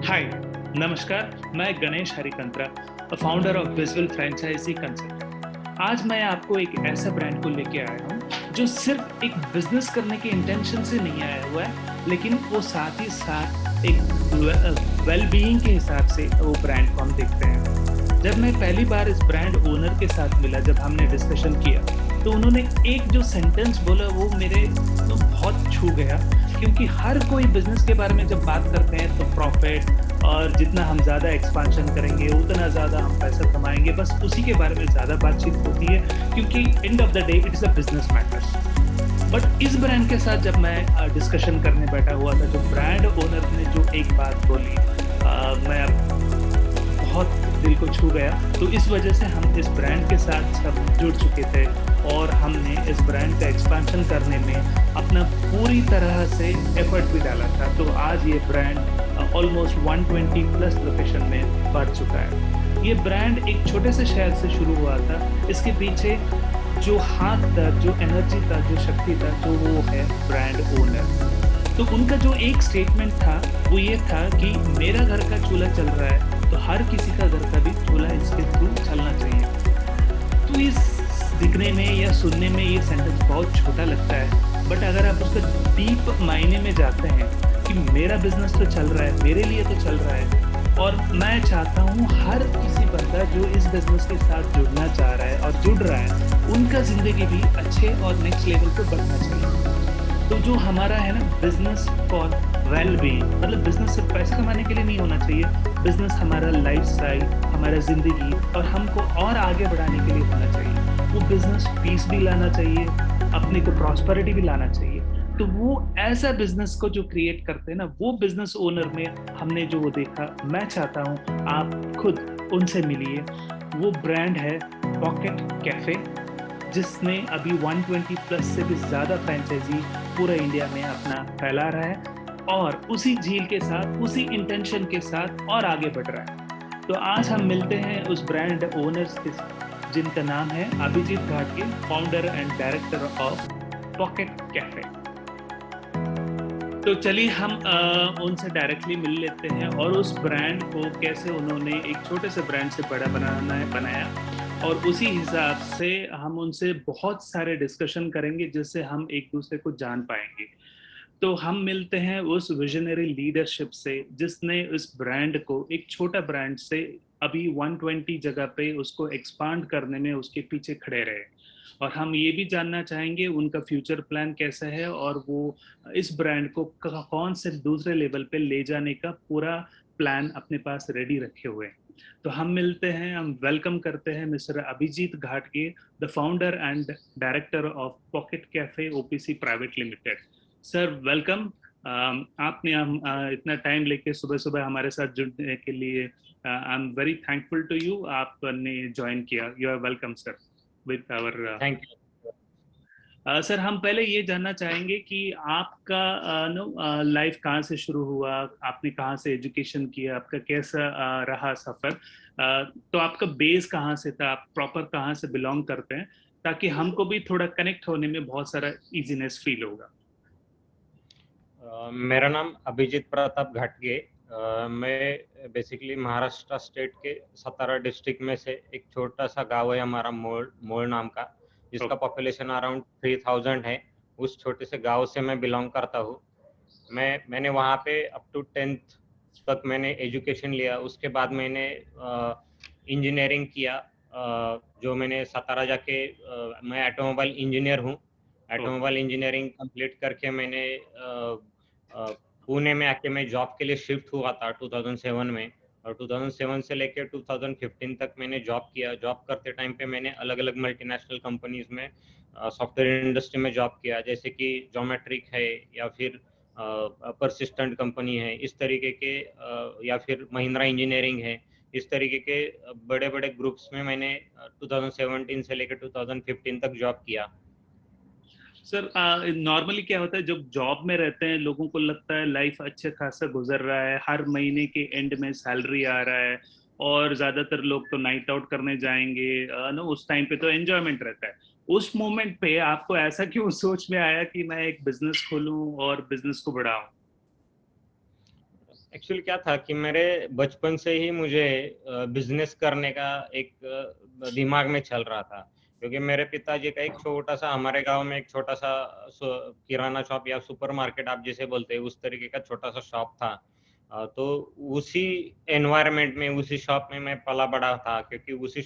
हाय, नमस्कार। मैं Ganesh Harikantra, founder of visual franchise consultant. आज मैं आपको एक ऐसा ब्रांड को लेके आया हूँ जो सिर्फ एक बिजनेस करने के इंटेंशन से नहीं आया हुआ है, लेकिन वो साथ ही साथ एक वेल बीइंग के हिसाब से वो ब्रांड को हम देखते हैं। जब मैं पहली बार इस ब्रांड ओनर के साथ मिला, जब हमने डिस्कशन किया, तो उन्होंने एक जो सेंटेंस बोला वो मेरे तो बहुत छू गया। क्योंकि हर कोई बिजनेस के बारे में जब बात करते हैं तो प्रॉफिट और जितना हम ज़्यादा एक्सपांशन करेंगे उतना ज़्यादा हम पैसा कमाएंगे, बस उसी के बारे में ज़्यादा बातचीत होती है, क्योंकि end of the day it's a business matters. But इस ब्रांड के साथ जब मैं डिस्कशन करने बैठा हुआ था, जो ब्रांड ओनर ने जो एक बात बोली, मैं बहुत दिल को छू गया। तो इस वजह से हम इस ब्रांड के साथ सब जुड़ चुके थे और हमने इस ब्रांड का एक्सपेंशन करने में अपना पूरी तरह से एफर्ट भी डाला था। तो आज ये ब्रांड ऑलमोस्ट 120 प्लस लोकेशन में बढ़ चुका है। ये ब्रांड एक छोटे से शहर से शुरू हुआ था। इसके पीछे जो हाथ था, जो एनर्जी था, जो शक्ति था, जो वो है ब्रांड ओनर। तो उनका जो एक स्टेटमेंट था वो ये था कि मेरा घर का चूल्हा चल रहा है तो हर किसी का घर का भी चूल्हा इसके थ्रू चलना चाहिए। तो इस दिखने में या सुनने में ये सेंटेंस बहुत छोटा लगता है, बट अगर आप उसका डीप मायने में जाते हैं कि मेरा बिजनेस तो चल रहा है, मेरे लिए तो चल रहा है, और मैं चाहता हूँ हर किसी बंदा जो इस बिजनेस के साथ जुड़ना चाह रहा है और जुड़ रहा है, उनका जिंदगी भी अच्छे और नेक्स्ट लेवल पे बढ़ना चाहिए। तो जो हमारा है ना, बिजनेस फॉर वेल बीइंग, मतलब बिजनेस सिर्फ पैसे कमाने के लिए नहीं होना चाहिए। बिजनेस हमारा लाइफस्टाइल, हमारा जिंदगी और हमको और आगे बढ़ाने के लिए होना चाहिए। वो बिजनेस पीस भी लाना चाहिए, अपने को प्रॉस्पेरिटी भी लाना चाहिए। तो वो ऐसा बिजनेस को जो क्रिएट करते हैं ना, वो बिजनेस ओनर में हमने जो वो देखा, मैं चाहता हूँ आप खुद उनसे मिलिए। वो ब्रांड है पॉकेट कैफे, जिसने अभी 120 प्लस से भी ज़्यादा फ्रेंचाइजी पूरा इंडिया में अपना फैला रहा है और उसी झील के साथ, उसी इंटेंशन के साथ और आगे बढ़ रहा है। तो आज हम मिलते हैं उस ब्रांड ओनर्स के, जिनका नाम है अभिजीत घाटगे, founder and director of pocket cafe. तो चलिए हम उनसे डायरेक्टली मिल लेते हैं और उस ब्रांड को कैसे उन्होंने एक छोटे से ब्रांड से बड़ा बनाया, और उसी हिसाब से हम उनसे बहुत सारे डिस्कशन करेंगे जिससे हम एक दूसरे को जान पाएंगे। तो हम मिलते हैं उस विजनरी लीडरशिप से जिसने इस ब्रांड को एक छोटा ब्रांड से अभी 120 जगह पे उसको एक्सपांड करने में उसके पीछे खड़े रहे। और हम ये भी जानना चाहेंगे उनका फ्यूचर प्लान कैसा है और वो इस ब्रांड को कौन से दूसरे लेवल पे ले जाने का पूरा प्लान अपने पास रेडी रखे हुए हैं। तो हम मिलते हैं, हम वेलकम करते हैं मिस्टर अभिजीत घाटगे, the founder and director of pocket cafe OPC private limited. Sir welcome. आपने हम इतना टाइम लेके सुबह सुबह हमारे साथ जुड़ने के लिए I am very thankful to you. आपने ज्वाइन किया, you are welcome sir with our. Thank you. Sir हम पहले ये जानना चाहेंगे कि आपका नो लाइफ कहाँ से शुरू हुआ, आपने कहाँ से एजुकेशन किया, आपका कैसा रहा सफर। तो आपका बेस कहाँ से था, आप प्रॉपर कहाँ से बिलोंग करते हैं, ताकि हमको भी थोड़ा कनेक्ट होने में बहुत सारा इजीनेस फील होगा। मेरा नाम अभिजीत प्रताप घाटगे। मैं बेसिकली महाराष्ट्र स्टेट के सतारा डिस्ट्रिक्ट में से एक छोटा सा गांव है हमारा, मोड़ मोड़ नाम का, जिसका पॉपुलेशन अराउंड 3000 है। उस छोटे से गांव से मैं बिलोंग करता हूँ। मैंने वहाँ पे अप टू 10th तक मैंने एजुकेशन लिया। उसके बाद मैंने इंजीनियरिंग किया, जो मैंने सतारा जाके मैं ऑटोमोबाइल इंजीनियर हूँ। ऑटोमोबाइल इंजीनियरिंग कंप्लीट करके मैंने पुणे में आके मैं जॉब के लिए शिफ्ट हुआ था 2007 में। और 2007 से लेकर 2015 तक मैंने जॉब किया। जॉब करते टाइम पे मैंने अलग अलग मल्टीनेशनल कंपनीज में सॉफ्टवेयर इंडस्ट्री में जॉब किया, जैसे कि जोमेट्रिक है या फिर परसिस्टेंट कंपनी है इस तरीके के, या फिर महिंद्रा इंजीनियरिंग है। इस तरीके के बड़े बड़े ग्रुप्स में मैंने 2017 से लेकर 2015 तक जॉब किया। सर नॉर्मली क्या होता है, जब जॉब में रहते हैं लोगों को लगता है लाइफ अच्छे खासा गुजर रहा है, हर महीने के एंड में सैलरी आ रहा है और ज्यादातर लोग तो नाइट आउट करने जाएंगे ना, उस टाइम पे तो एंजॉयमेंट रहता है। उस मोमेंट पे आपको ऐसा क्यों सोच में आया कि मैं एक बिजनेस खोलूं और बिजनेस को बढ़ाऊं? एक्चुअली क्या था कि मेरे बचपन से ही मुझे बिजनेस करने का एक दिमाग में चल रहा था, क्योंकि मेरे पिताजी का एक छोटा सा, हमारे गांव में एक छोटा सा किराना शॉप या सुपरमार्केट आप जिसे बोलते हैं, उस तरीके का छोटा सा शॉप था। तो उसी एनवायरनमेंट में, उसी शॉप में मैं पला बड़ा था, क्योंकि उसी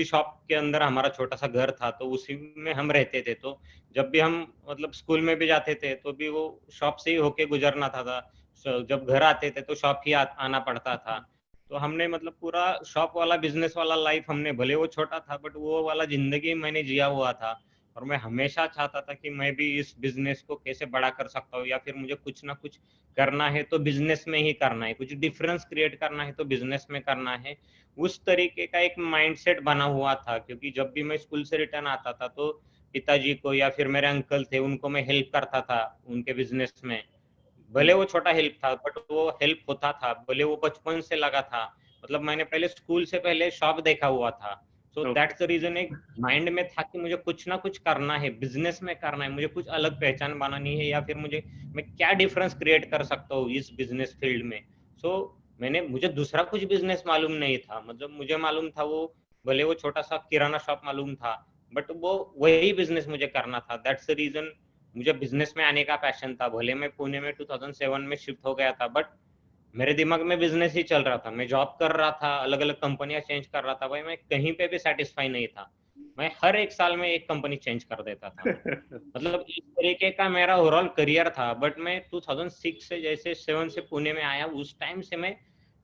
शॉप के अंदर हमारा छोटा सा घर था, तो उसी में हम रहते थे। तो जब भी हम मतलब स्कूल में भी जाते थे तो भी वो शॉप से ही होके गुजरना था। जब घर आते थे तो शॉप ही आना पड़ता था। तो हमने मतलब पूरा शॉप वाला, बिजनेस वाला लाइफ हमने, भले वो छोटा था बट वो वाला जिंदगी मैंने जिया हुआ था। और मैं हमेशा चाहता था कि मैं भी इस बिजनेस को कैसे बड़ा कर सकता हूँ, या फिर मुझे कुछ ना कुछ करना है तो बिजनेस में ही करना है, कुछ डिफरेंस क्रिएट करना है तो बिजनेस में करना है। उस तरीके का एक माइंडसेट बना हुआ था, क्योंकि जब भी मैं स्कूल से रिटर्न आता था तो पिताजी को या फिर मेरे अंकल थे उनको मैं हेल्प करता था उनके बिजनेस में। भले वो छोटा हेल्प था बट वो हेल्प होता था, भले वो बचपन से लगा था। मतलब मैंने पहले स्कूल से पहले शॉप देखा हुआ था। सो दैट्स द रीजन, एक माइंड में था कि मुझे कुछ ना कुछ करना है, बिजनेस में करना है, मुझे कुछ अलग पहचान बनानी है, या फिर मैं क्या डिफरेंस क्रिएट कर सकता हूँ इस बिजनेस फील्ड में। सो मुझे दूसरा कुछ बिजनेस मालूम नहीं था। मतलब मुझे मालूम था वो, भले वो छोटा सा किराना शॉप मालूम था, बट वो वही बिजनेस मुझे करना था। दैट्स द रीजन मुझे बिजनेस में आने का पैशन था। भले मैं पुणे में 2007 में शिफ्ट हो गया था, बट मेरे दिमाग में बिजनेस ही चल रहा था। मैं जॉब कर रहा था, अलग अलग कंपनियां चेंज कर रहा था, भाई मैं कहीं पे भी सेटिस्फाई नहीं था। मैं हर एक साल में एक कंपनी चेंज कर देता था मैं। मतलब इस तरीके का मेरा ओवरऑल करियर था। बट मैं 2006 से, जैसे 7 से पुणे में आया, उस टाइम से मैं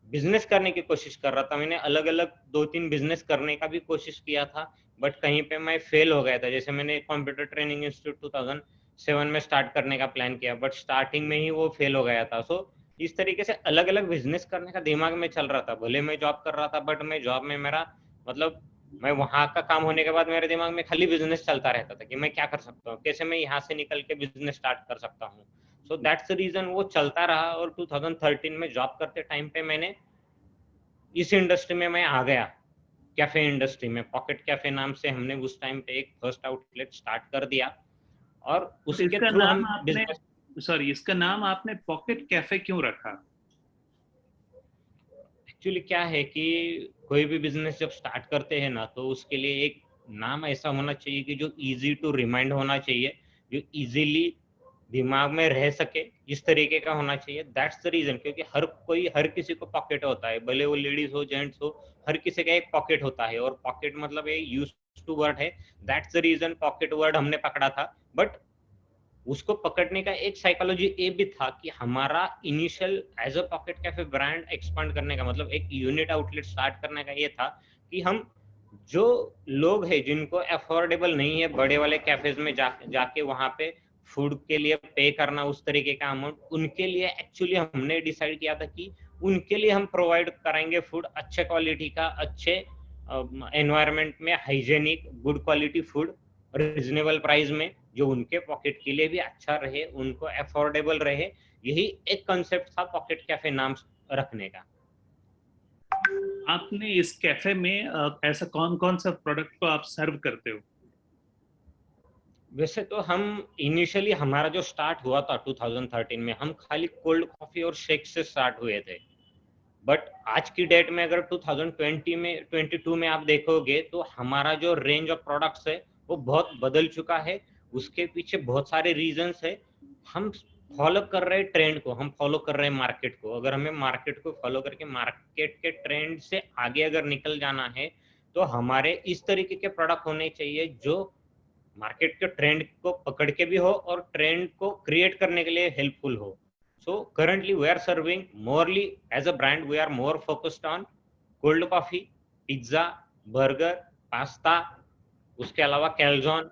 बिजनेस करने की कोशिश कर रहा था। मैंने अलग अलग 2-3 बिजनेस करने का भी कोशिश किया था, बट कहीं पे मैं फेल हो गया था। जैसे मैंने कंप्यूटर ट्रेनिंग इंस्टीट्यूट 2007 में स्टार्ट करने का प्लान किया, बट स्टार्टिंग में ही वो फेल हो गया था। सो इस तरीके से अलग अलग बिजनेस करने का दिमाग में चल रहा था। भले मैं जॉब कर रहा था, बट मैं जॉब में मेरा मतलब, मैं वहां का काम होने के बाद मेरे दिमाग में खाली बिजनेस चलता रहता था कि मैं क्या कर सकता हूँ, कैसे मैं यहाँ से निकल के बिजनेस स्टार्ट कर सकता हूँ। सो दैट्स द रीजन वो चलता रहा। और 2013 में जॉब करते टाइम पे मैंने इस इंडस्ट्री में मैं आ गया, कैफे इंडस्ट्री में। पॉकेट कैफे नाम से हमने उस टाइम पे एक फर्स्ट आउटलेट स्टार्ट कर दिया, और तो उसके इसका थ्रू नाम हम आपने, बिजनेस। सॉरी, इसका नाम आपने पॉकेट कैफे क्यों रखा? एक्चुअली क्या है कि कोई भी बिजनेस जब स्टार्ट करते हैं ना, तो उसके लिए एक नाम ऐसा होना चाहिए कि जो इजी टू रिमाइंड होना चाहिए, जो इजीली दिमाग में रह सके, इस तरीके का होना चाहिए। दैट्स द रीजन, क्योंकि हर किसी को पॉकेट होता है, भले वो लेडीज हो जेंट्स हो, हर किसी का एक पॉकेट होता है। और पॉकेट मतलब ये यूज टू वर्ड है। That's the reason pocket word हमने पकड़ा था। बट उसको पकड़ने का एक साइकोलॉजी ये भी था कि हमारा initial as a pocket cafe brand expand करने का मतलब, एक यूनिट आउटलेट स्टार्ट करने का ये था कि हम जो लोग हैं जिनको अफोर्डेबल नहीं है बड़े वाले कैफेज में जाके वहां पे फूड के लिए पे करना उस तरीके का अमाउंट, उनके लिए एक्चुअली हमने डिसाइड किया था कि उनके लिए हम प्रोवाइड कराएंगे फूड अच्छे क्वालिटी का, अच्छे एनवायरनमेंट में, hygienic good quality food reasonable price में, जो उनके पॉकेट के लिए भी अच्छा रहे, उनको अफोर्डेबल रहे। यही एक कंसेप्ट था पॉकेट कैफे नाम रखने का। आपने इस कैफे में ऐसा कौन कौन सा प्रोडक्ट को आप सर्व करते हो? वैसे तो हम इनिशियली, हमारा जो स्टार्ट हुआ था 2013 में, हम खाली कोल्ड कॉफी और शेक से स्टार्ट हुए थे। बट आज की डेट में अगर 2020 में 22 में आप देखोगे तो हमारा जो रेंज ऑफ प्रोडक्ट्स है वो बहुत बदल चुका है। उसके पीछे बहुत सारे रीजंस है। हम फॉलो कर रहे हैं ट्रेंड को, हम फॉलो कर रहे हैं मार्केट को। अगर हमें मार्केट को फॉलो करके मार्केट के ट्रेंड से आगे अगर निकल जाना है, तो हमारे इस तरीके के प्रोडक्ट होने चाहिए जो मार्केट के ट्रेंड को पकड़ के भी हो और ट्रेंड को क्रिएट करने के लिए हेल्पफुल हो। सो currently we are serving morely, as a brand we are more focused on cold coffee, pizza, burger, pasta, उसके अलावा कैलजॉन।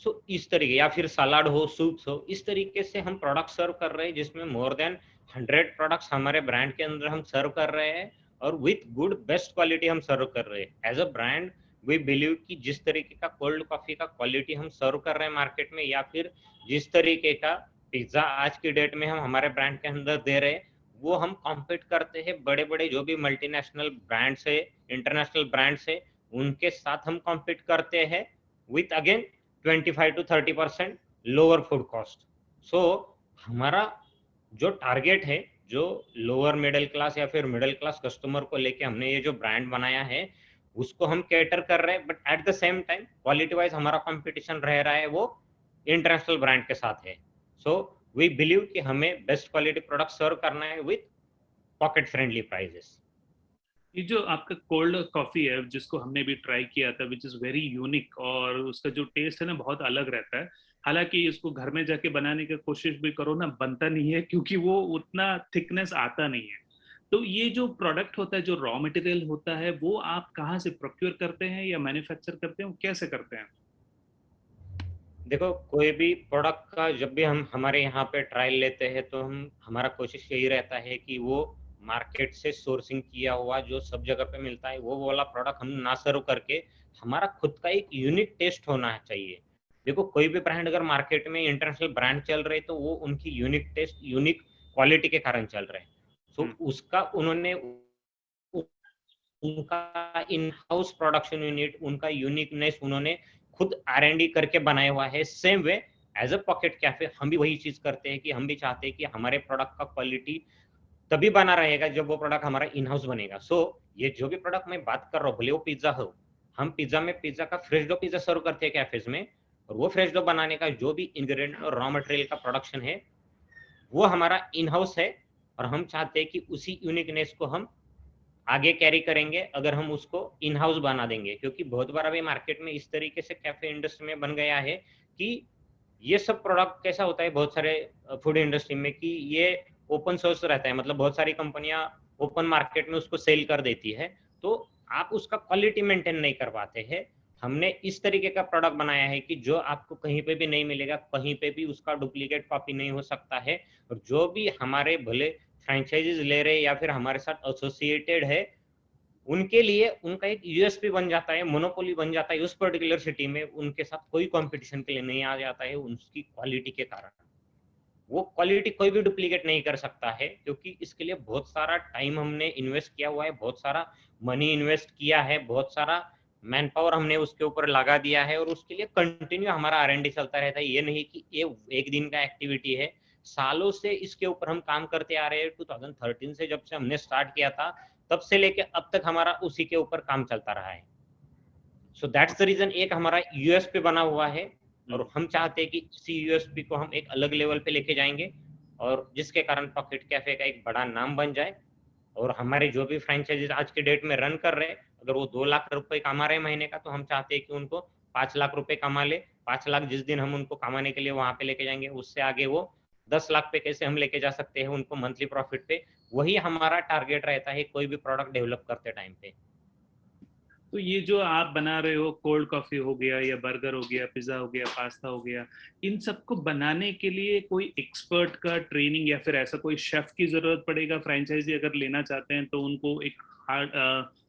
सो इस तरीके, या फिर सलाद हो, सूप्स हो, इस तरीके से हम प्रोडक्ट सर्व कर रहे हैं, जिसमें मोर देन 100 प्रोडक्ट्स हमारे ब्रांड के अंदर हम सर्व कर रहे हैं, और विथ गुड बेस्ट क्वालिटी हम सर्व कर रहे हैं। As a brand we believe कि जिस तरीके का कोल्ड कॉफी का क्वालिटी हम सर्व कर रहे हैं मार्केट में, या फिर जिस तरीके का पिज्जा आज की डेट में हम हमारे ब्रांड के अंदर दे रहे हैं, वो हम कॉम्पीट करते हैं बड़े बड़े जो भी मल्टीनेशनल ब्रांड्स है, इंटरनेशनल ब्रांड्स है, उनके साथ हम कॉम्पीट करते हैं with again 25 to 30% lower food cost. So हमारा जो टारगेट है, जो लोअर मिडिल क्लास या फिर मिडिल क्लास कस्टमर को लेके हमने ये जो ब्रांड बनाया है, उसको हम कैटर कर रहे हैं, but at the same time quality wise हमारा कंपटीशन रह रहा है वो इंटरनेशनल ब्रांड के साथ है। सो वी बिलीव कि हमें बेस्ट क्वालिटी प्रोडक्ट सर्व करना है विथ पॉकेट फ्रेंडली प्राइजेस। ये जो आपका कोल्ड कॉफी है जिसको हमने भी ट्राई किया था, विच इज़ वेरी यूनिक, और उसका जो टेस्ट है ना बहुत अलग रहता है। हालांकि इसको घर में जाके बनाने की कोशिश भी करो ना, बनता नहीं है क्योंकि वो उतना थिकनेस आता नहीं है। तो ये जो प्रोडक्ट होता है, जो रॉ मटेरियल होता है, वो आप कहाँ से प्रोक्योर करते हैं या मैन्युफैक्चर करते हैं, वो कैसे करते हैं? देखो, कोई भी प्रोडक्ट का जब भी हम हमारे यहाँ पे ट्रायल लेते हैं तो हम हमारा कोशिश यही रहता है कि वो मार्केट से सोर्सिंग किया हुआ जो सब जगह पे मिलता है वो वाला प्रोडक्ट हम ना सर्व करके हमारा खुद का एक यूनिक टेस्ट होना चाहिए। देखो, कोई भी ब्रांड अगर मार्केट में इंटरनेशनल ब्रांड चल रहे तो वो उनकी यूनिक टेस्ट, यूनिक क्वालिटी के कारण चल रहे हैं। सो उसका उन्होंने उनका इन हाउस प्रोडक्शन यूनिट, उनका यूनिकनेस उन्होंने खुद R&D करके बनाया हुआ है। Same way as a pocket cafe हम भी वही चीज करते हैं कि हम भी चाहते हैं कि हमारे प्रोडक्ट का क्वालिटी तभी बना रहेगा जब वो प्रोडक्ट हमारा इन हाउस बनेगा। सो ये जो भी प्रोडक्ट मैं बात कर रहा हूँ, भले वो पिज्जा हो, हम पिज्जा में पिज्जा का फ्रेश डो पिज्जा सर्व करते हैं कैफेज में, और वो फ्रेश डो बनाने का जो भी इंग्रेडिएंट और रॉ मटेरियल का प्रोडक्शन है वो हमारा इन हाउस है। और हम चाहते हैं कि उसी यूनिकनेस को हम आगे कैरी करेंगे अगर हम उसको इन हाउस बना देंगे, क्योंकि बहुत बार अभी मार्केट में इस तरीके से कैफे इंडस्ट्री में बन गया है कि ये सब प्रोडक्ट कैसा होता है बहुत सारे फूड इंडस्ट्री में कि ये ओपन सोर्स रहता है, मतलब बहुत सारी कंपनियां ओपन मार्केट में उसको सेल कर देती है, तो आप उसका क्वालिटी मेंटेन नहीं कर पाते हैं। हमने इस तरीके का प्रोडक्ट बनाया है कि जो आपको कहीं पे भी नहीं मिलेगा, कहीं पे भी उसका डुप्लीकेट कॉपी नहीं हो सकता है। और जो भी हमारे भले फ्रेंचाइजीज ले रहे या फिर हमारे साथ एसोसिएटेड है, उनके लिए उनका एक यूएसपी बन जाता है, मोनोपोली बन जाता है उस पर्टिकुलर सिटी में, उनके साथ कोई कंपटीशन के लिए नहीं आ जाता है उनकी क्वालिटी के कारण। वो क्वालिटी कोई भी डुप्लीकेट नहीं कर सकता है, क्योंकि इसके लिए बहुत सारा टाइम हमने इन्वेस्ट किया हुआ है, बहुत सारा मनी इन्वेस्ट किया है, बहुत सारा मैन पावर हमने उसके ऊपर लगा दिया है, और उसके लिए कंटिन्यू हमारा R&D चलता रहता है। ये नहीं कि ये एक दिन का एक्टिविटी है, सालों से इसके ऊपर हम काम करते आ रहे हैं। 2013 से जब से हमने स्टार्ट किया था तब से लेके अब तक हमारा उसी के ऊपर काम चलता रहा है। सो दैट्स द रीजन एक हमारा यूएसपी बना हुआ है, और हम चाहते हैं कि इसी यूएसपी को हम एक अलग लेवल पे लेके जाएंगे, और जिसके कारण पॉकेट कैफे का एक बड़ा नाम बन जाए। और हमारे जो भी फ्रेंचाइजीज आज के डेट में रन कर रहे हैं, अगर वो 2 लाख रुपए कमा रहे हैं महीने का, तो हम चाहते हैं कि उनको 5 लाख रुपए कमा ले। 5 लाख जिस दिन हम उनको कमाने के लिए वहां पे लेके जाएंगे, उससे आगे वो 10 लाख पे कैसे हम लेके जा सकते हैं उनको मंथली प्रॉफिट पे, वही हमारा टारगेट रहता है कोई भी प्रोडक्ट डेवलप करते टाइम पे। तो ये जो आप बना रहे हो, कोल्ड कॉफी हो गया या बर्गर हो गया, पिज्जा हो गया, पास्ता हो गया, इन सबको बनाने के लिए कोई एक्सपर्ट का ट्रेनिंग या फिर ऐसा कोई शेफ की जरूरत पड़ेगा? फ्रेंचाइजी अगर लेना चाहते हैं तो उनको एक हार्ड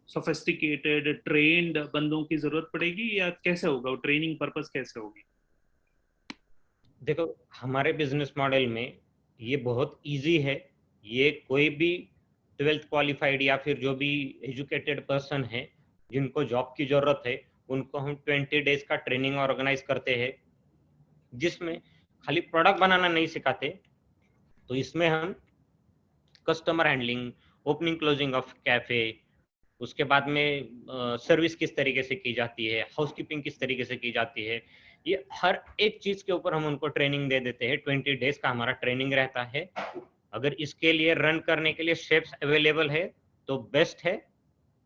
सोफिस्टिकेटेड ट्रेन्ड बंदों की जरूरत पड़ेगी, या कैसे होगा वो? ट्रेनिंग पर्पस कैसे होगी? देखो, हमारे बिजनेस मॉडल में ये बहुत इजी है। ये कोई भी 12th क्वालिफाइड या फिर जो भी एजुकेटेड पर्सन है जिनको जॉब की जरूरत है, उनको हम 20 डेज का ट्रेनिंग ऑर्गेनाइज करते हैं, जिसमें खाली प्रोडक्ट बनाना नहीं सिखाते। तो इसमें हम customer handling, opening closing of cafe, उसके बाद में सर्विस किस तरीके से की जाती है, हाउसकीपिंग किस तरीके से की जाती है, ये हर एक चीज के ऊपर हम उनको ट्रेनिंग दे देते हैं। 20 डेज का हमारा ट्रेनिंग रहता है। अगर इसके लिए रन करने के लिए शेफ्स अवेलेबल है तो बेस्ट है,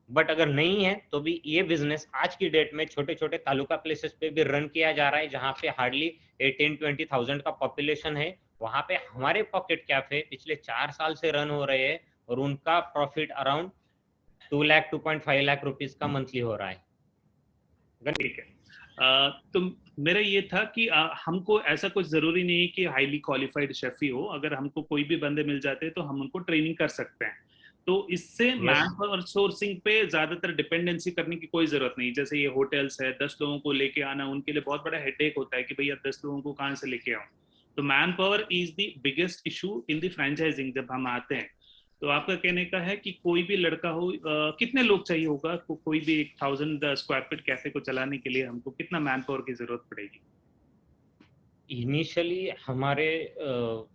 बट अगर नहीं है तो भी ये बिजनेस आज की डेट में छोटे छोटे तालुका प्लेसेस पे भी रन किया जा रहा है, जहाँ पे हार्डली 18-20 थाउजेंड का पॉपुलेशन है। वहां पे हमारे पॉकेट कैफे पिछले 4 साल से रन हो रहे हैं, और उनका profit around 2 lakh 2.5 lakh rupees का मंथली हो रहा है। ठीक है। तो मेरा ये था कि हमको ऐसा कुछ जरूरी नहीं है कि हाईली क्वालिफाइड शेफ ही हो। अगर हमको कोई भी बंदे मिल जाते हैं तो हम उनको ट्रेनिंग कर सकते हैं। तो इससे यस, मैन पावर सोर्सिंग पे ज्यादातर डिपेंडेंसी करने की कोई जरूरत नहीं। जैसे ये होटल्स है, 10 लोगों को लेके आना उनके लिए बहुत बड़ा हेडेक होता है कि भैया 10 लोगों को कहाँ से लेके आऊं। तो man power is the biggest issue in the franchising जब हम आते हैं। तो आपका कहने का है कि कोई भी लड़का हो, कितने लोग चाहिए होगा? कोई भी 1,000 स्क्वायर फीट कैफे को चलाने के लिए हमको कितना मैन पावर की जरूरत पड़ेगी? इनिशियली हमारे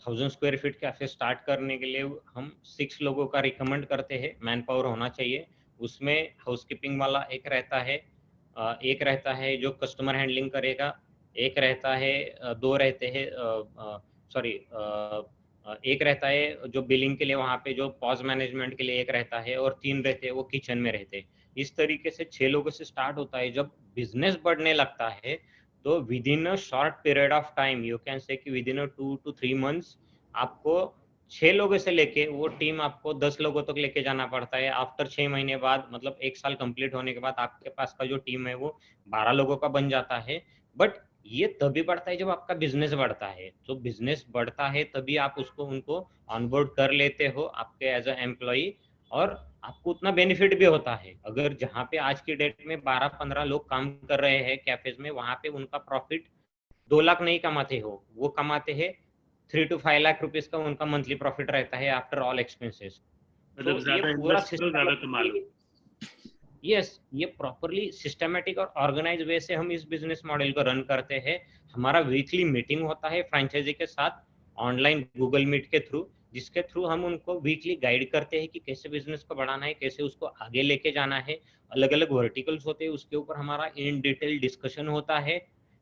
1000 स्क्वायर फीट कैफे स्टार्ट करने के लिए हम 6 लोगों का रिकमेंड करते हैं। मैन पावर होना चाहिए। उसमें हाउसकीपिंग वाला एक रहता है, एक रहता है जो कस्टमर हैंडलिंग करेगा, एक रहता है, दो रहते हैं, सॉरी, एक रहता है जो बिलिंग के लिए वहाँ पे जो पॉज मैनेजमेंट के लिए एक रहता है, और 3 रहते हैं वो किचन में रहते हैं। इस तरीके से 6 लोगों से स्टार्ट होता है। जब बिजनेस बढ़ने लगता है तो within a short period of time, you can say कि within a 2 to 3 months, आपको 6 लोगों से लेके वो टीम आपको 10 लोगों तक लेके जाना पड़ता है। आफ्टर 6 महीने बाद, मतलब 1 साल कंप्लीट होने के बाद, आपके पास का जो टीम है वो 12 लोगों का बन जाता है। बट ये तभी बढ़ता है जब आपका बिजनेस बढ़ता है। तो बिजनेस बढ़ता है तभी आप उसको उनको ऑनबोर्ड कर लेते हो आपके एज अ एम्प्लॉय, और आपको उतना बेनिफिट भी होता है। अगर जहाँ पे आज की डेट में 12-15 लोग काम कर रहे हैं कैफेज में, वहाँ पे उनका प्रॉफिट 2 लाख नहीं कमाते हो, वो कमाते हैं 3 to 5 लाख रुपीस का उनका मंथली प्रॉफिट रहता है आफ्टर ऑल एक्सपेंसेस। मतलब तो ये ज्यादा पूरा इन्वेस्ट करो ज्यादा कमा लो। सिस्टमेटिकली, यस, ये प्रॉपरली सिस्टमेटिक और ऑर्गेनाइज वे से हम इस बिजनेस मॉडल को रन करते हैं। हमारा वीकली मीटिंग होता है फ्रेंचाइजी के साथ, ऑनलाइन गूगल मीट के थ्रू, जिसके थ्रू हम उनको वीकली गाइड करते हैं कि कैसे बिजनेस को बढ़ाना है, कैसे उसको आगे लेके जाना है। अलग अलग वर्टिकल्स होते हैं, उसके ऊपर हमारा इन डिटेल डिस्कशन होता है।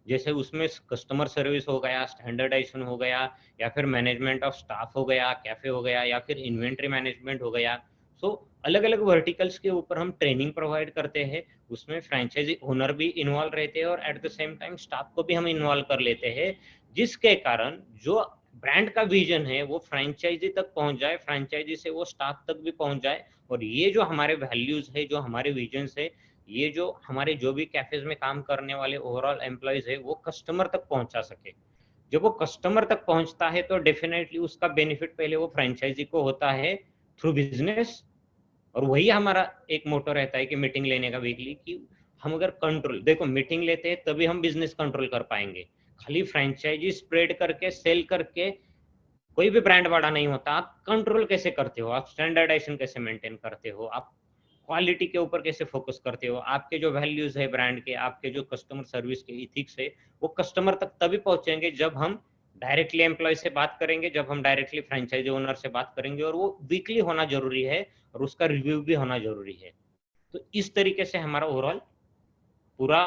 जैसे उसमें कस्टमर सर्विस हो गया, स्टैंडर्डाइजेशन हो गया, या फिर मैनेजमेंट ऑफ स्टाफ हो गया, कैफे हो गया, या फिर इन्वेंट्री मैनेजमेंट हो गया। सो अलग अलग वर्टिकल्स के ऊपर हम ट्रेनिंग प्रोवाइड करते हैं। उसमें फ्रेंचाइजी ओनर भी इन्वॉल्व रहते हैं, और at the same time staff को भी हम इन्वॉल्व कर लेते हैं, जिसके कारण जो ब्रांड का विजन है वो फ्रेंचाइजी तक पहुंच जाए, फ्रेंचाइजी से वो स्टाफ तक भी पहुंच जाए। और ये जो हमारे वैल्यूज है, जो हमारे विजन है, ये जो हमारे जो भी कैफेज में काम करने वाले ओवरऑल एम्प्लॉयज है, वो कस्टमर तक पहुंचा सके। जब वो कस्टमर तक पहुंचता है तो डेफिनेटली उसका बेनिफिट पहले वो फ्रेंचाइजी को होता है थ्रू बिजनेस। और वही हमारा एक मोटो रहता है कि मीटिंग लेने का वीकली, कि हम अगर कंट्रोल, देखो मीटिंग लेते हैं तभी हम बिजनेस कंट्रोल कर पाएंगे। खाली फ्रेंचाइजी स्प्रेड करके सेल करके कोई भी ब्रांड बड़ा नहीं होता। आप कंट्रोल कैसे करते हो, आप स्टैंडर्डाइजेशन कैसे मेंटेन करते हो, आप क्वालिटी के ऊपर कैसे फोकस करते हो, आपके जो वैल्यूज है ब्रांड के, आपके जो कस्टमर सर्विस के इथिक्स है, वो कस्टमर तक तभी पहुंचेंगे जब हम डायरेक्टली एम्प्लॉय से बात करेंगे, जब हम डायरेक्टली फ्रेंचाइजी ओनर से बात करेंगे। और वो वीकली होना जरूरी है, और उसका रिव्यू भी होना जरूरी है। तो इस तरीके से हमारा ओवरऑल पूरा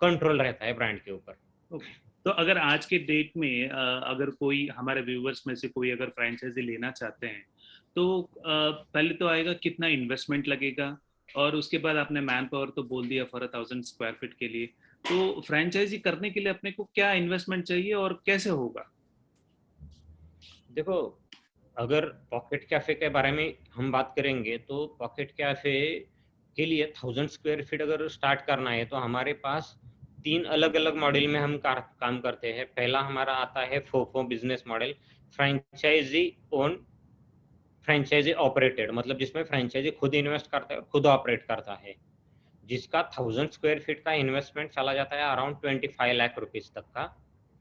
कंट्रोल रहता है ब्रांड के ऊपर। Okay. तो अगर आज के डेट में अगर कोई हमारे व्यूवर्स में से कोई अगर फ्रेंचाइजी लेना चाहते हैं, तो पहले तो आएगा कितना इन्वेस्टमेंट लगेगा, और उसके बाद आपने मैन पावर तो बोल दिया फॉर 1000 स्क्वायर फीट के लिए। तो फ्रेंचाइजी करने के लिए अपने को क्या इन्वेस्टमेंट चाहिए और कैसे होगा? देखो, अगर पॉकेट कैफे के बारे में हम बात करेंगे, तो पॉकेट कैफे के लिए 1000 स्क्वायर फीट अगर स्टार्ट करना है तो हमारे पास 3 अलग अलग मॉडल में हम काम करते हैं। पहला हमारा आता है FOFO business model, franchise own franchise operated, मतलब जिसमें फ्रेंचाइजी खुद इन्वेस्ट करता है और खुद ऑपरेट करता है, जिसका 1000 स्क्वायर फीट का इन्वेस्टमेंट चला जाता है अराउंड 25 लाख रुपीज तक का।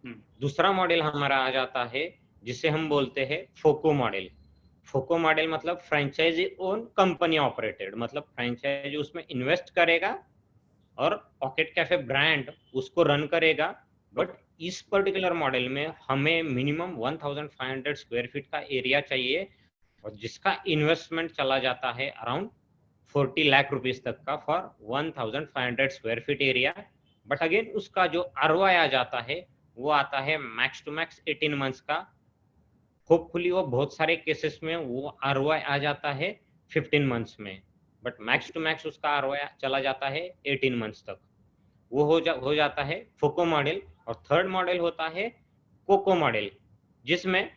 हम्म। दूसरा मॉडल हमारा आ जाता है जिसे हम बोलते हैं फोको मॉडल। फोको मॉडल मतलब फ्रेंचाइजी ओन कंपनी ऑपरेटेड, मतलब फ्रेंचाइजी उसमें इन्वेस्ट करेगा और पॉकेट कैफे ब्रांड उसको रन करेगा। बट इस पर्टिकुलर मॉडल में हमें मिनिमम 1500 स्क्वायर फीट का एरिया चाहिए, और जिसका इन्वेस्टमेंट चला जाता है अराउंड 40 लाख रुपीस तक का for 1500 square feet area. But again उसका जो आरओआई आ जाता है वो आता है मैक्स टू मैक्स 18 मंथ्स का। होपफुली वो बहुत सारे केसेस में वो आरओआई आ जाता है 15 मंथ्स में, बट मैक्स टू मैक्स उसका आरओआई चला जाता है 18 मंथ्स तक। वो हो जाता है फोको मॉडल। और थर्ड मॉडल होता है कोको मॉडल, जिसमें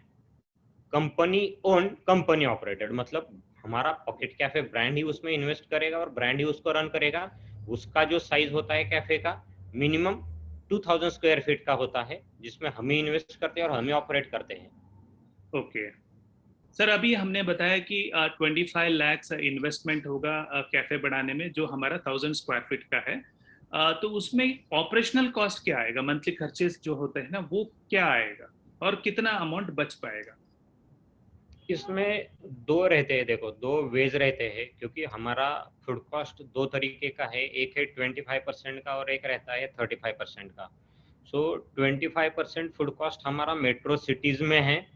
कंपनी ओन कंपनी ऑपरेटेड, मतलब हमारा पॉकेट कैफे ब्रांड ही उसमें इन्वेस्ट करेगा और ब्रांड ही उसको रन करेगा। उसका जो साइज होता है कैफे का मिनिमम 2000 स्क्वायर फीट का होता है, जिसमें हम ही इन्वेस्ट करते हैं और हम ही ऑपरेट करते हैं। ओके सर, अभी हमने बताया कि 25 लाख इन्वेस्टमेंट होगा कैफे बनाने में, जो हमारा 1000 स्क्वायर फीट का है। तो उसमें ऑपरेशनल कॉस्ट क्या आएगा, मंथली खर्चेस जो होते हैं ना, वो क्या आएगा और कितना अमाउंट बच पाएगा? इसमें दो रहते हैं, देखो दो वेज रहते हैं, क्योंकि हमारा फूड कॉस्ट दो तरीके का है, एक है 25% का और एक रहता है 35% का। सो 25% फूड कॉस्ट हमारा मेट्रो सिटीज में है,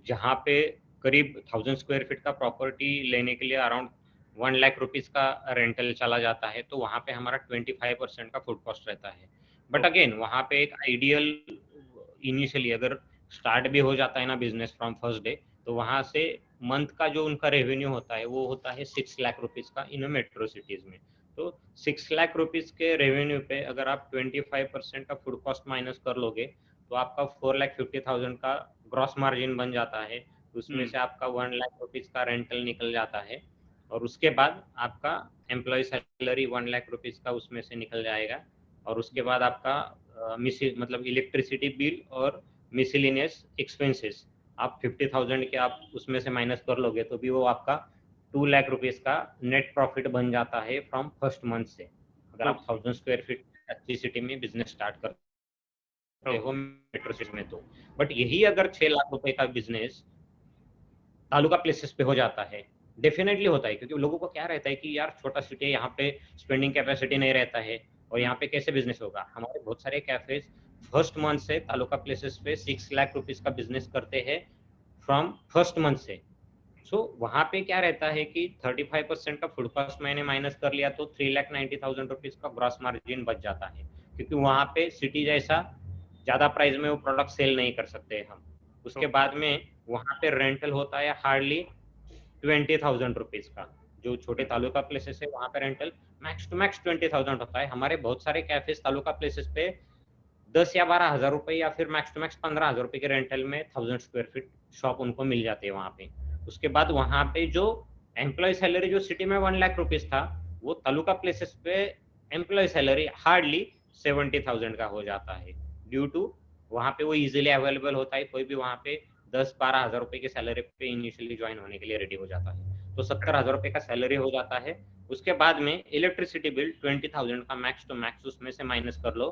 जहाँ पे करीब 1000 स्क्वायर फीट का प्रॉपर्टी लेने के लिए अराउंड 1 लाख रुपीज का रेंटल चला जाता है, तो वहाँ पे हमारा 25% का फूड कॉस्ट रहता है। बट अगेन वहाँ पे एक आइडियल इनिशियली अगर स्टार्ट भी हो जाता है ना बिजनेस फ्रॉम फर्स्ट डे, तो वहाँ से मंथ का जो उनका रेवेन्यू होता है वो होता है 6 लाख रुपीज का इन मेट्रो सिटीज में। तो 6 लाख रुपीज के रेवेन्यू पे अगर आप 25% का फूड कॉस्ट माइनस कर लोगे, तो आपका 4,50,000 का ग्रॉस मार्जिन बन जाता है। उसमें से आपका 1 लाख रुपीज का रेंटल निकल जाता है, और उसके बाद आपका एम्प्लॉय सैलरी 1 लाख रुपीज का उसमें से निकल जाएगा, और उसके बाद आपका मतलब इलेक्ट्रिसिटी बिल और मिसलिनियस एक्सपेंसेस आप 50,000 के आप उसमें से माइनस कर लोगे, तो भी वो आपका 2 लाख रुपीज का नेट प्रॉफिट बन जाता है फ्रॉम फर्स्ट मंथ से, अगर आप 1000 स्क्वायर फीट अच्छी सिटी में बिजनेस स्टार्ट करते हो मेट्रो सिटी में तो। बट यही अगर 6 लाख रुपए का बिजनेस तालुका प्लेसेस पे हो जाता है, डेफिनेटली होता है, क्योंकि लोगों को क्या रहता है कि यार छोटा सिटी है, यहाँ पे स्पेंडिंग कैपेसिटी नहीं रहता है, और यहाँ पे कैसे बिजनेस होगा। हमारे बहुत सारे कैफेज फर्स्ट मंथ से तालुका प्लेसेस पे 6 लाख रुपीज का बिजनेस करते हैं फ्रॉम फर्स्ट मंथ से। सो वहाँ पे क्या रहता है कि 35% का फूड कॉस्ट मैंने माइनस कर लिया, तो 3,90,000 रुपीज का ग्रॉस मार्जिन बच जाता है, क्योंकि वहाँ पे सिटी जैसा ज्यादा प्राइस में वो प्रोडक्ट सेल नहीं कर सकते हम। उसके बाद में वहाँ पे रेंटल होता है हार्डली 20,000 रुपीज का। जो छोटे तालुका प्लेसेस है वहाँ पे रेंटल मैक्स टू मैक्स 20,000 होता है। हमारे बहुत सारे कैफेज तालुका प्लेसेस पे 10 या 12 हजार रुपए या फिर मैक्स टू मैक्स 15,000 रुपए के रेंटल में 1000 स्क्वायर फीट शॉप उनको मिल जाती है वहाँ पे। उसके बाद वहाँ पे जो एम्प्लॉय सैलरी जो सिटी में 1 लाख रुपीज था, वो तालुका प्लेसेस पे एम्प्लॉय सैलरी हार्डली 70,000 का हो जाता है, ड्यू टू वहाँ पे वो इजीली अवेलेबल होता है। कोई भी वहाँ पे 10-12 हजार रुपए की सैलरी पे इनिशियली ज्वाइन होने के लिए रेडी हो जाता है, तो 70,000 रुपए का सैलरी हो जाता है। उसके बाद में इलेक्ट्रिसिटी बिल 20,000 का मैक्स टू मैक्स उसमें से माइनस कर लो,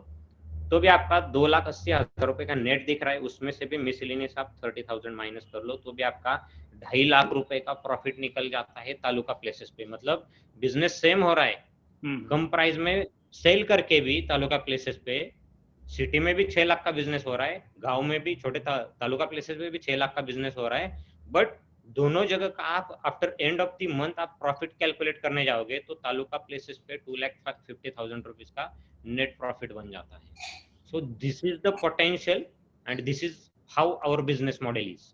तो भी आपका 2,80,000 रुपए का नेट दिख रहा है। उसमें से भी मिसलिनियस आप 30,000 माइनस कर लो, तो भी आपका 2.5 लाख रुपए का प्रॉफिट निकल जाता है तालुका प्लेसेस पे। मतलब बिजनेस सेम हो रहा है, कम प्राइस में सेल करके भी तालुका प्लेसेस पे। सिटी में भी 6 लाख का बिजनेस हो रहा है, गांव में भी छोटे तालुका प्लेसेस में भी 6 लाख का बिजनेस हो रहा है। बट दोनों जगह का आप after end of the month आप प्रॉफिट कैलकुलेट करने जाओगे, तो तालुका प्लेसेस पे 2,50,000 रुपीज का नेट प्रॉफिट बन जाता है। So this is the potential and this is how our business model is.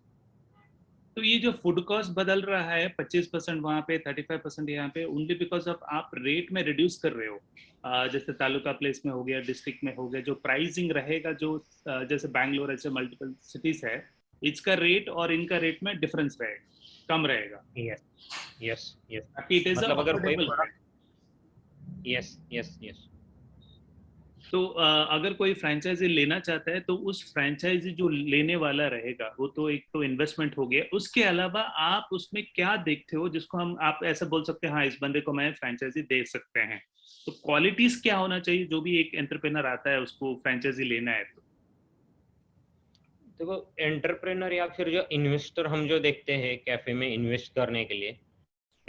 तो ये जो फूड कॉस्ट बदल रहा है 25% वहाँ पे 35% यहाँ पे, ओनली बिकॉज ऑफ आप रेट में रिड्यूस कर रहे हो। जैसे तालुका प्लेस में हो गया, डिस्ट्रिक्ट में हो गया, जो प्राइसिंग रहेगा, जो जैसे बैंगलोर ऐसे मल्टीपल सिटीज है, इसका रेट और इनका रेट में डिफरेंस रहेगा, कम रहेगा। यस यस यस, ताकि इट इज मतलब अगर कोई अफोर्डेबल। Yes yes yes. तो अगर कोई फ्रेंचाइजी लेना चाहता है, तो उस फ्रेंचाइजी जो लेने वाला रहेगा, वो तो एक तो इन्वेस्टमेंट हो गया, उसके अलावा आप उसमें क्या देखते हो जिसको हम आप ऐसा बोल सकते हैं हाँ इस बंदे को मैं फ्रेंचाइजी दे सकते हैं? तो क्वालिटीज क्या होना चाहिए जो भी एक एंटरप्रेनर आता है उसको फ्रेंचाइजी लेना है तो? देखो, एंटरप्रेनर या फिर जो इन्वेस्टर हम जो देखते हैं कैफे में इन्वेस्ट करने के लिए,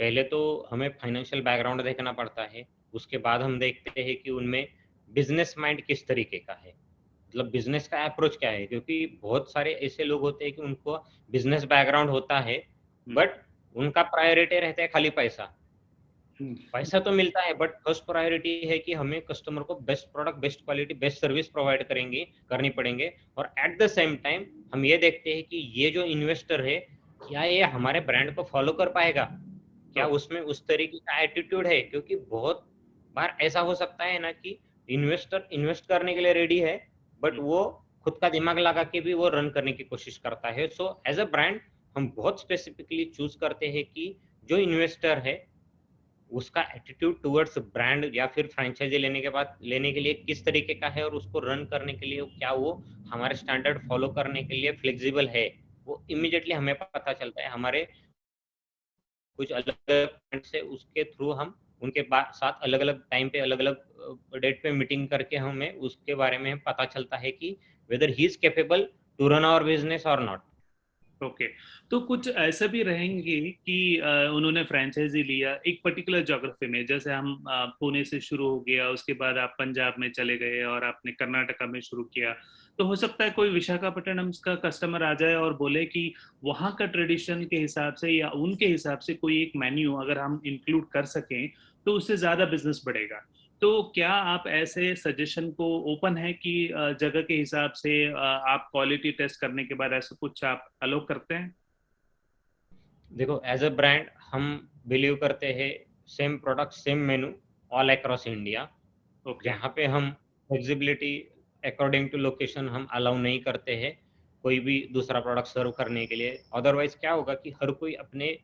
पहले तो हमें फाइनेंशियल बैकग्राउंड देखना पड़ता है। उसके बाद हम देखते हैं कि उनमें बिजनेस माइंड किस तरीके का है, मतलब बिजनेस का अप्रोच क्या है। क्योंकि बहुत सारे ऐसे लोग होते हैं कि उनको बिजनेस बैकग्राउंड होता है, बट उनका प्रायोरिटी रहता है खाली पैसा। पैसा तो मिलता है, बट फर्स्ट प्रायोरिटी है कि हमें कस्टमर को best product, best quality, best service provide करनी पड़ेंगे। और एट द सेम टाइम हम ये देखते हैं कि ये जो इन्वेस्टर है, क्या ये हमारे ब्रांड को फॉलो कर पाएगा, क्या उसमें उस तरीके का एटीट्यूड है। क्योंकि बहुत बार ऐसा हो सकता है ना कि इन्वेस्टर इन्वेस्ट करने के लिए रेडी है, बट वो खुद का दिमाग लगा के भी वो रन करने की कोशिश करता है। सो एज अ ब्रांड हम बहुत स्पेसिफिकली चूज करते हैं कि जो इन्वेस्टर है उसका एटीट्यूड टुवर्ड्स ब्रांड या फिर फ्रेंचाइजी लेने के लिए किस तरीके का है, और उसको रन करने के लिए क्या वो हमारे स्टैंडर्ड फॉलो करने के लिए फ्लेक्सिबल है। वो इमीडिएटली हमें पता चलता है। हमारे कुछ अलग से उसके थ्रू हम उनके साथ अलग अलग टाइम पे अलग अलग डेट पे मीटिंग करके हमें उसके बारे में पता चलता है कि whether he is capable to run our business और नॉट। ओके। तो कुछ ऐसे भी रहेंगे कि उन्होंने फ्रेंचाइजी लिया एक पर्टिकुलर ज्योग्राफी में, जैसे हम पुणे से शुरू हो गया, उसके बाद आप पंजाब में चले गए और आपने कर्नाटका में शुरू किया। तो हो सकता है कोई विशाखापट्टनम का कस्टमर आ जाए और बोले कि वहाँ का ट्रेडिशन के हिसाब से या उनके हिसाब से कोई एक मेन्यू अगर हम इंक्लूड कर सकें तो उससे ज़्यादा बिजनेस बढ़ेगा। तो क्या आप ऐसे सजेशन को ओपन है कि जगह के हिसाब से आप क्वालिटी टेस्ट करने के बाद ऐसा कुछ आप अलो करते हैं? देखो, एज अ ब्रांड हम बिलीव करते हैं सेम प्रोडक्ट सेम मेनू ऑल अक्रॉस इंडिया, ओके। जहाँ पे हम फ्लेक्सिबिलिटी अकॉर्डिंग टू लोकेशन हम अलाउ नहीं करते हैं कोई भी दूसरा प्रोडक्ट सर्व करने के लिए। अदरवाइज क्या होगा कि हर कोई अपने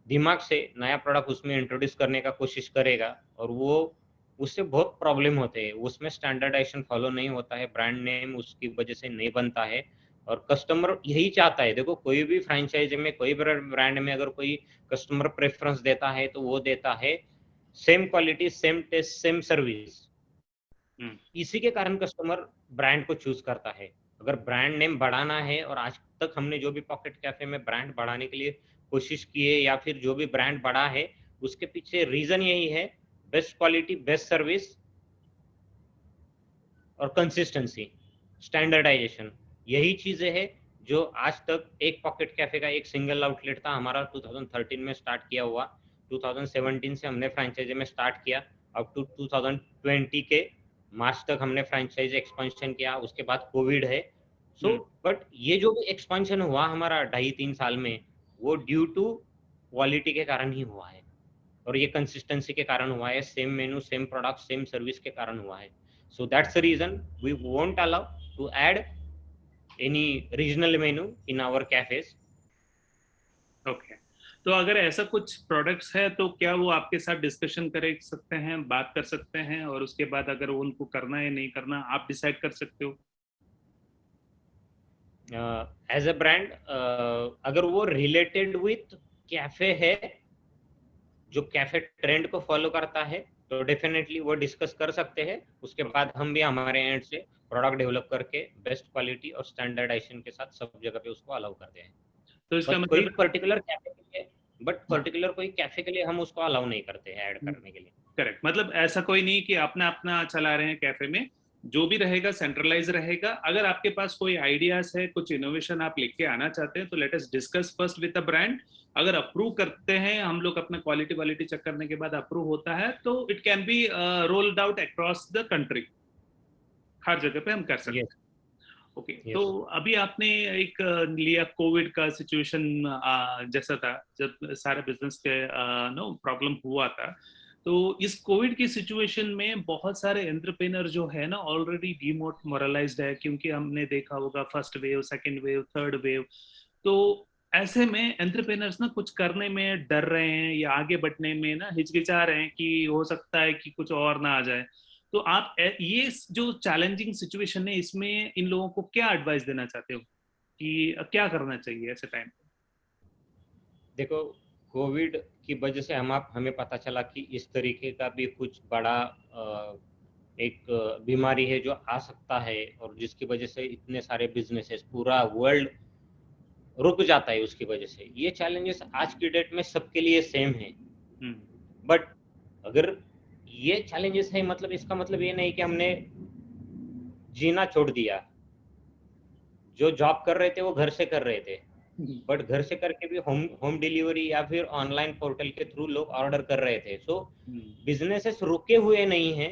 दिमाग से नया प्रोडक्ट उसमें इंट्रोड्यूस करने का कोशिश करेगा और वो उससे बहुत प्रॉब्लम होते हैं, उसमें स्टैंडर्डाइजेशन फॉलो नहीं होता है, ब्रांड नेम उसकी वजह से नहीं बनता है। और कस्टमर यही चाहता है, देखो कोई भी फ्रेंचाइजी में कोई ब्रांड में अगर कोई कस्टमर प्रेफरेंस देता है तो वो देता है same quality same taste same service. इसी के कारण कस्टमर ब्रांड को चूज करता है। अगर ब्रांड नेम बढ़ाना है, और आज तक हमने जो भी पॉकेट कैफे में ब्रांड बढ़ाने के लिए कोशिश की है या फिर जो भी ब्रांड बढ़ा है, उसके पीछे रीजन यही है, बेस्ट क्वालिटी बेस्ट सर्विस और कंसिस्टेंसी, स्टैंडर्डाइजेशन। यही चीजें हैं जो आज तक एक पॉकेट कैफे का एक सिंगल आउटलेट था हमारा 2013 में स्टार्ट किया हुआ, 2017 से हमने फ्रेंचाइजी में स्टार्ट किया, अब टू 2020 के मार्च तक हमने फ्रेंचाइजी एक्सपेंशन किया, उसके बाद कोविड है। सो बट ये जो भी एक्सपेंशन हुआ हमारा 2.5-3 साल में, वो ड्यू टू क्वालिटी के कारण ही हुआ है, और ये कंसिस्टेंसी के कारण हुआ है, सेम मेनू सेम प्रोडक्ट सेम सर्विस के कारण हुआ है। So that's the reason we won't allow to add any regional menu in our cafes. Okay. तो अगर ऐसा कुछ प्रोडक्ट्स है तो क्या वो आपके साथ डिस्कशन कर सकते हैं, बात कर सकते हैं, और उसके बाद अगर उनको करना है नहीं करना आप डिसाइड कर सकते हो? As a brand, अगर वो related with कैफे है, जो कैफे ट्रेंड को फॉलो करता है, तो डेफिनेटली वो डिस्कस कर सकते हैं। उसके बाद हम भी हमारे एंड से प्रोडक्ट डेवलप करके बेस्ट क्वालिटी और स्टैंडर्डाइजेशन के साथ सब जगह पे उसको अलाउ करते हैं। तो इसका बट कोई मतलब पर्टिकुलर कैफे के लिए पर्टिकुलर कोई कैफे के लिए हम उसको अलाउ नहीं करते हैं ऐड करने के लिए। करेक्ट, मतलब ऐसा कोई नहीं कि अपना अपना चला रहे हैं कैफे में, जो भी रहेगा सेंट्रलाइज रहेगा। अगर आपके पास कोई आइडियाज है, कुछ इनोवेशन आप लेके आना चाहते हैं तो let us discuss first with the brand. अगर अप्रूव करते हैं हम लोग, अपना क्वालिटी वालिटी चेक करने के बाद अप्रूव होता है तो it can be rolled out across the country, हर जगह पे हम कर सकते यस, हैं। ओके। तो यस। अभी आपने एक लिया कोविड का सिचुएशन, जैसा था जब सारे बिजनेस के नो प्रॉब्लम हुआ था। तो इस कोविड की सिचुएशन में बहुत सारे एंटरप्रेनर जो है ना ऑलरेडी डिमोरलाइज्ड है, क्योंकि हमने देखा होगा first wave second wave third wave. तो ऐसे में एंटरप्रेनर्स ना कुछ करने में डर रहे हैं या आगे बढ़ने में ना हिचकिचा रहे हैं कि हो सकता है कि कुछ और ना आ जाए। तो आप ये जो चैलेंजिंग सिचुएशन है इसमें इन लोगों को क्या एडवाइस देना चाहते हो कि क्या करना चाहिए ऐसे टाइम पे? देखो, कोविड की वजह से हमें पता चला कि इस तरीके का भी कुछ बड़ा एक बीमारी है जो आ सकता है, और जिसकी वजह से इतने सारे बिजनेसेस पूरा वर्ल्ड रुक जाता है उसकी वजह से। ये चैलेंजेस आज की डेट में सबके लिए सेम है। बट अगर ये चैलेंजेस है, मतलब इसका मतलब ये नहीं कि हमने जीना छोड़ दिया। जो जॉब कर रहे थे वो घर से कर रहे थे, बट घर से करके भी होम होम डिलीवरी या फिर ऑनलाइन पोर्टल के थ्रू लोग ऑर्डर कर रहे थे। सो बिजनेसेस रुके हुए नहीं हैं,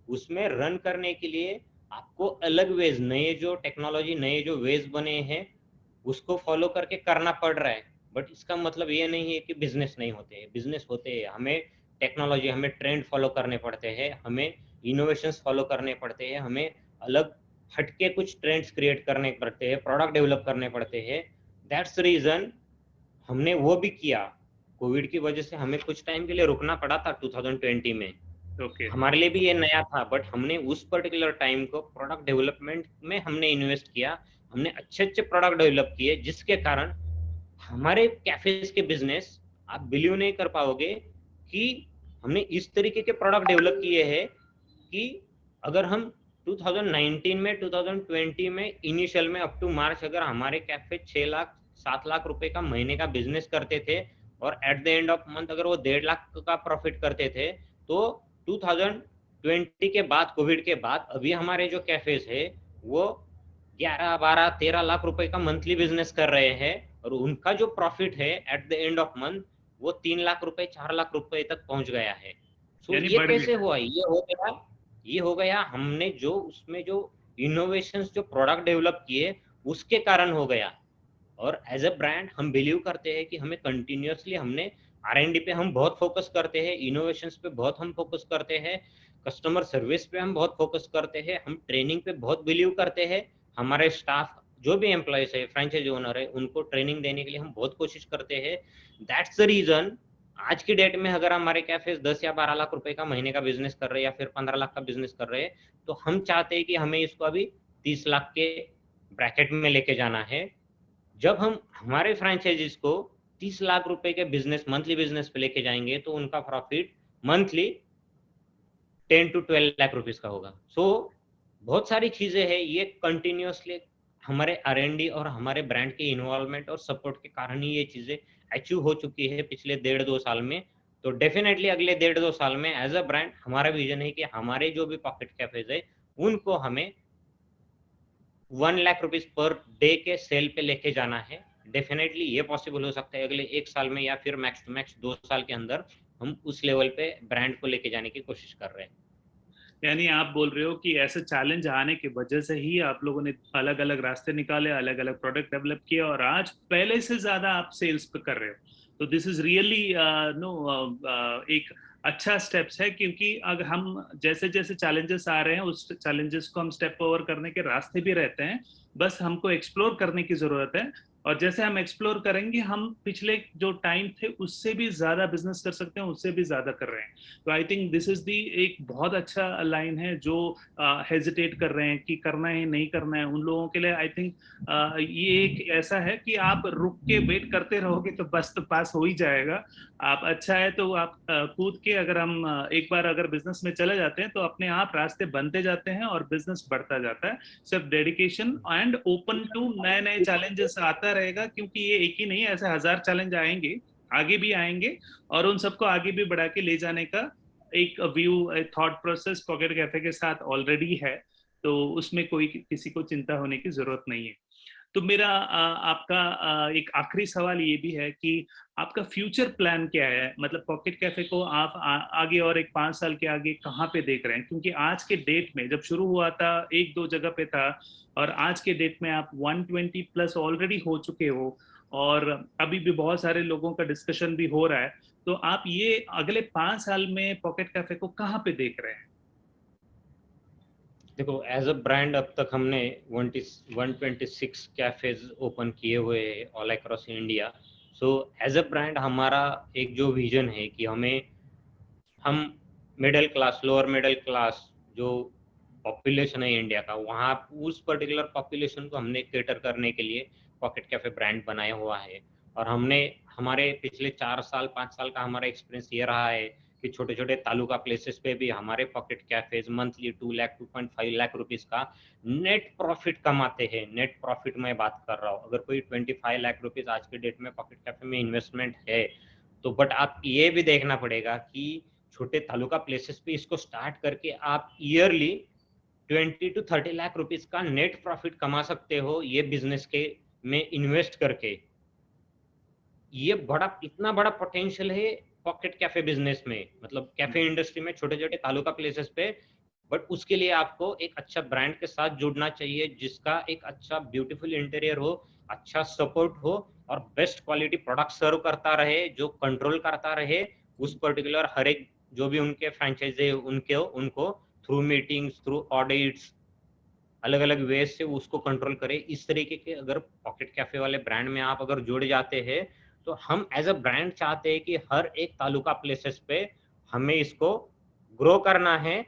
उसमें रन करने के लिए आपको अलग वेज, नए जो टेक्नोलॉजी नए जो वेज बने हैं उसको फॉलो करके करना पड़ रहा है। बट इसका मतलब ये नहीं है कि बिजनेस नहीं होते, बिजनेस होते हैं। हमें टेक्नोलॉजी, हमें ट्रेंड फॉलो करने पड़ते हैं, हमें इनोवेशंस फॉलो करने पड़ते हैं, हमें अलग हटके कुछ ट्रेंड्स क्रिएट करने पड़ते हैं, प्रोडक्ट डेवलप करने पड़ते हैं। दैट्स रीजन हमने वो भी किया। कोविड की वजह से हमें कुछ टाइम के लिए रुकना पड़ा था 2020 में। ओके। हमारे लिए भी ये नया था, बट हमने उस पर्टिकुलर टाइम को प्रोडक्ट डेवलपमेंट में हमने इन्वेस्ट किया। हमने अच्छे अच्छे प्रोडक्ट डेवलप किए, जिसके कारण हमारे कैफेज के बिजनेस, आप बिलीव नहीं कर पाओगे कि हमने इस तरीके के प्रोडक्ट डेवलप किए हैं कि अगर हम 2019 में 2020 में इनिशियल में अप टू मार्च अगर हमारे कैफे 6 लाख 7 लाख रुपए का महीने का बिजनेस करते थे और at the end of month अगर वो 1.5 लाख का प्रॉफिट करते थे, तो 2020 के बाद, कोविड के बाद अभी हमारे जो कैफेज है वो 11, 12, 13 लाख रुपए का मंथली बिजनेस कर रहे हैं और उनका जो प्रॉफिट है at the end of month वो 3 लाख रुपए, 4 लाख रुपए तक पहुंच गया है। सो यानी ये बढ़ कैसे गया। हुआ? ये हो गया हमने जो उसमें जो इनोवेशंस, जो प्रोडक्ट डेवलप किए उसके कारण हो गया। और एज अ ब्रांड हम बिलीव करते हैं कि हमें कंटिन्यूअसली, हमने R&D पे हम बहुत फोकस करते हैं, इनोवेशंस पे बहुत हम फोकस करते हैं, कस्टमर सर्विस पे हम बहुत फोकस करते हैं, हम ट्रेनिंग पे बहुत बिलीव करते हैं। हमारे स्टाफ जो भी एम्प्लॉयज है, फ्रेंचाइजी ओनर है, उनको ट्रेनिंग देने के लिए हम बहुत कोशिश करते हैं। दैट्स द रीजन आज की डेट में अगर हमारे कैफे 10 या 12 लाख रुपए का महीने का बिजनेस कर रहे हैं या फिर 15 लाख का बिजनेस कर रहे हैं, तो हम चाहते हैं कि हमें इसको अभी 30 लाख के ब्रैकेट में लेके जाना है। जब हम हमारे फ्रेंचाइजीज को 30 लाख रुपए के बिजनेस, मंथली बिजनेस पे लेके जाएंगे, तो उनका profit monthly 10 to 12 lakh rupees का होगा। सो बहुत सारी चीजें हैं, ये कंटिन्यूअसली हमारे R&D और हमारे ब्रांड के इन्वॉल्वमेंट और सपोर्ट के कारण ही ये चीजें अचीव हो चुकी है पिछले 1.5-2 साल में। तो डेफिनेटली अगले 1.5-2 साल में एज अ ब्रांड हमारा विजन है कि हमारे जो भी पॉकेट कैफेज है उनको हमें 1 लाख रुपीस पर डे के सेल पे लेके जाना है। डेफिनेटली ये पॉसिबल हो सकता है अगले 1 साल में या फिर मैक्स टू मैक्स 2 साल के अंदर हम उस लेवल पे ब्रांड को लेके जाने की कोशिश कर रहे हैं। यानी आप बोल रहे हो कि ऐसे चैलेंज आने की वजह से ही आप लोगों ने अलग अलग रास्ते निकाले, अलग अलग प्रोडक्ट डेवलप किए और आज पहले से ज्यादा आप सेल्स पे कर रहे हो। तो दिस इज रियली नो एक अच्छा स्टेप्स है, क्योंकि अगर हम जैसे जैसे चैलेंजेस आ रहे हैं उस चैलेंजेस को हम स्टेप ओवर करने के रास्ते भी रहते हैं, बस हमको एक्सप्लोर करने की जरूरत है। और जैसे हम एक्सप्लोर करेंगे हम पिछले जो टाइम थे उससे भी ज्यादा बिजनेस कर सकते हैं, उससे भी ज्यादा कर रहे हैं। तो I think this is the एक बहुत अच्छा लाइन है। जो हेजिटेट कर रहे हैं कि करना है नहीं करना है, उन लोगों के लिए आई थिंक ये एक ऐसा है कि आप रुक के वेट करते रहोगे तो बस तो पास हो ही जाएगा। आप अच्छा है तो आप कूद के, अगर हम एक बार अगर बिजनेस में चले जाते हैं तो अपने आप रास्ते बनते जाते हैं और बिजनेस बढ़ता जाता है। सिर्फ डेडिकेशन एंड ओपन टू नए नए चैलेंजेस आता रहेगा, क्योंकि ये एक ही नहीं है, ऐसे 1000 चैलेंज आएंगे, आगे भी आएंगे। और उन सबको आगे भी बढ़ा के ले जाने का एक view, thought process pocket cafe के साथ ऑलरेडी है। तो उसमें कोई किसी को चिंता होने की जरूरत नहीं है। तो मेरा आपका एक आखिरी सवाल ये भी है कि आपका फ्यूचर प्लान क्या है? मतलब पॉकेट कैफे को आप आगे और एक 5 साल के आगे कहाँ पे देख रहे हैं? क्योंकि आज के डेट में जब शुरू हुआ था एक दो जगह पे था, और आज के डेट में आप 120 प्लस ऑलरेडी हो चुके हो, और अभी भी बहुत सारे लोगों का डिस्कशन भी हो रहा है। तो आप ये अगले 5 साल में पॉकेट कैफे को कहाँ पे देख रहे हैं? देखो, एज अ ब्रांड अब तक हमने 126 कैफेज ओपन किए हुए हैं all across India. So as a brand हमारा एक जो विजन है कि हम middle class, lower middle class जो पॉपुलेशन है इंडिया का, वहाँ उस पर्टिकुलर पॉपुलेशन को हमने केटर करने के लिए पॉकेट कैफे ब्रांड बनाया हुआ है। और हमने हमारे पिछले 4 साल 5 साल का हमारा एक्सपीरियंस ये रहा है कि छोटे छोटे तालुका प्लेसेस पे भी हमारे pocket cafes monthly 2 lakh 2.5 lakh rupees का नेट प्रॉफिट कमाते हैं। नेट प्रॉफिट मैं बात कर रहा हूँ। अगर कोई 25 लाख रुपीस आज के डेट में पॉकेट कैफे में इन्वेस्टमेंट है, तो बट आप ये भी देखना पड़ेगा कि छोटे तालुका प्लेसेस पे इसको स्टार्ट करके आप ईयरली 20 to 30 लाख रुपीस का नेट प्रॉफिट कमा सकते हो ये बिजनेस के में इन्वेस्ट करके। ये बड़ा, इतना बड़ा पोटेंशियल है पॉकेट कैफे बिजनेस में, मतलब कैफे इंडस्ट्री में छोटे छोटे तालुका प्लेसेस पे। बट उसके लिए आपको एक अच्छा ब्रांड के साथ जुड़ना चाहिए जिसका एक अच्छा ब्यूटीफुल इंटीरियर हो, अच्छा सपोर्ट हो और बेस्ट क्वालिटी प्रोडक्ट सर्व करता रहे, जो कंट्रोल करता रहे उस पर्टिकुलर हर एक जो भी उनके फ्रेंचाइजी उनके उनको थ्रू मीटिंग्स, थ्रू ऑडिट्स, अलग अलग वेज से उसको कंट्रोल करे। इस तरीके के अगर पॉकेट कैफे वाले ब्रांड में आप अगर जुड़ जाते हैं, तो हम एज अ ब्रांड चाहते हैं कि हर एक तालुका प्लेसेस पे हमें इसको ग्रो करना है।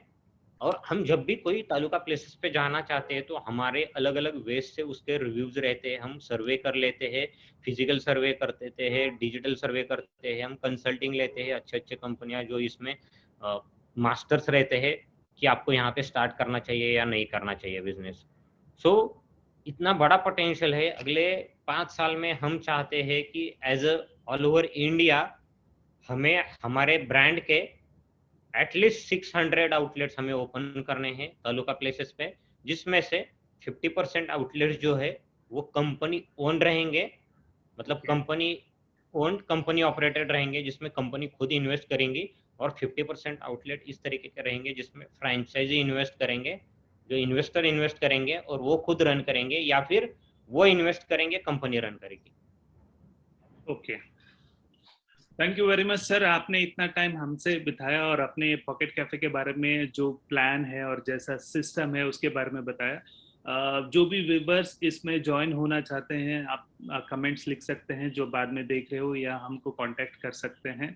और हम जब भी कोई तालुका प्लेसेस पे जाना चाहते हैं, तो हमारे अलग अलग वेज से उसके रिव्यूज रहते हैं, हम सर्वे कर लेते हैं, फिजिकल सर्वे कर देते हैं, डिजिटल सर्वे करते हैं, हम कंसल्टिंग लेते हैं अच्छे अच्छे कंपनियां जो इसमें मास्टर्स रहते हैं कि आपको यहाँ पे स्टार्ट करना चाहिए या नहीं करना चाहिए बिजनेस। सो इतना बड़ा पोटेंशियल है। अगले 5 साल में हम चाहते हैं कि एज ऑल ओवर इंडिया हमें हमारे ब्रांड के एटलीस्ट 600 आउटलेट्स हमें ओपन करने हैं तालुका प्लेसेस पे, जिसमें से 50% आउटलेट्स जो है वो कंपनी ओन रहेंगे, मतलब कंपनी ओन कंपनी ऑपरेटेड रहेंगे, जिसमें कंपनी खुद इन्वेस्ट करेंगी, और 50% आउटलेट इस तरीके के रहेंगे जिसमें फ्रेंचाइजी इन्वेस्ट करेंगे, जो इन्वेस्टर इन्वेस्ट करेंगे और वो खुद रन करेंगे, या फिर वो इन्वेस्ट करेंगे कंपनी रन करेगी। Okay, thank you very much sir, आपने इतना टाइम हमसे बिताया और अपने पॉकेट कैफे के बारे में जो प्लान है और जैसा सिस्टम है उसके बारे में बताया। जो भी व्यूअर्स इसमें ज्वाइन होना चाहते हैं, आप कमेंट्स लिख सकते हैं जो बाद में देख रहे हो, या हमको कांटेक्ट कर सकते हैं।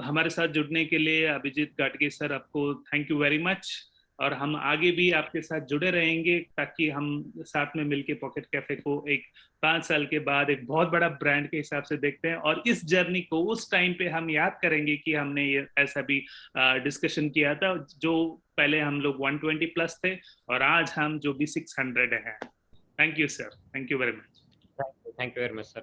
हमारे साथ जुड़ने के लिए अभिजीत गाटगे सर, आपको थैंक यू वेरी मच। और हम आगे भी आपके साथ जुड़े रहेंगे ताकि हम साथ में मिलके पॉकेट कैफे को एक 5 साल के बाद एक बहुत बड़ा ब्रांड के हिसाब से देखते हैं, और इस जर्नी को उस टाइम पे हम याद करेंगे कि हमने ये ऐसा भी डिस्कशन किया था, जो पहले हम लोग 120 प्लस थे और आज हम जो भी 600 है। Thank you sir, thank you very much. Thank you very much sir.